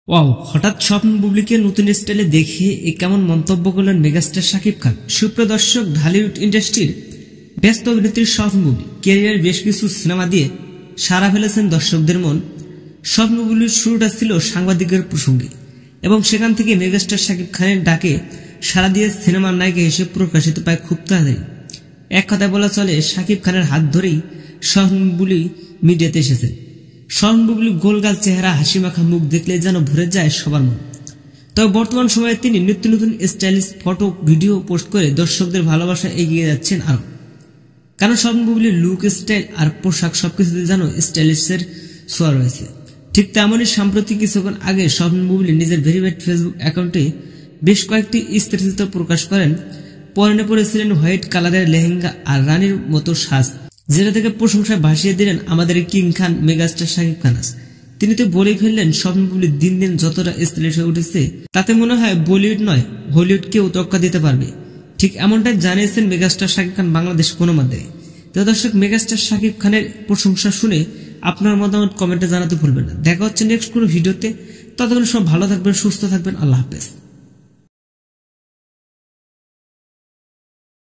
Wow, হঠাৎ স্বপ্ন বুবলিকে নতুন স্টাইলে দেখে কেমন মন্তব্য করলেন মেগাস্টার শাকিব খান। সুপ্রিয় দর্শক, ঢালিউড ইন্ডাস্ট্রির ব্যস্ত অভিনেত্রী স্বপ্ন বুবলি ক্যারিয়ার বেশ কিছু সিনেমা দিয়ে সাড়া ফেলেছেন দর্শকদের মন। স্বপ্ন বুবলির শুরুটা ছিল সাংবাদিকের প্রসঙ্গে এবং সেখান থেকে মেগাস্টার শাকিব খানের ডাকে সাড়া দিয়ে সিনেমার নায়িকা হিসেবে প্রকাশিত পায় খুব তাড়াতাড়ি। এক কথায় বলা চলে, শাকিব খানের হাত ধরেই স্বপ্ন বুবলি মিডিয়াতে এসেছেন। স্বপ্ন বুবলি গোলগাল চেহারা, হাসিমাখা মুখ দেখলে যেন ভরে যায় সবার মন। তবে বর্তমান সময়ে তিনি নিত্য নতুন স্টাইলিশ ফটো ভিডিও পোস্ট করে দর্শকদের ভালোবাসা এগিয়ে যাচ্ছেন আরো। কারণ স্বপ্ন বুবলির লুক, স্টাইল আর পোশাক সবকিছুতে যেন স্টাইলিশের ছোঁয়া রয়েছে। ঠিক তেমনই সাম্প্রতিক কিছুক্ষণ আগে স্বপ্ন বুবলি নিজের ভেরিফাইড ফেসবুক অ্যাকাউন্টে বেশ কয়েকটি স্থিরচিত্র প্রকাশ করেন। পরনে পরেছিলেন হোয়াইট কালারের লেহেঙ্গা আর রানীর মতো সাজ, যেটা থেকে প্রশংসায় ভাসিয়ে দিলেন আমাদের কিং খান মেগাস্টার শাকিব খান। তিনি তো বলেই ফেললেন, স্বপ্ন বুবলি দিন দিন যতটা স্টাইলিশ হয়ে উঠেছে তাতে মনে হয় বলিউড নয় হলিউডকেও টক্কা দিতে পারবে। ঠিক এমনটাই জানিয়েছেন মেগাস্টার শাকিব খান বাংলাদেশ কোনো মাধ্যমে। তো দর্শক, মেগাস্টার শাকিব খানের প্রশংসা শুনে আপনার মতামত কমেন্টে জানাতে ভুলবেন না। দেখা হচ্ছে নেক্সট কোনো ভিডিওতে। ততক্ষণ সব ভালো থাকবেন, সুস্থ থাকবেন। আল্লাহ হাফেজ।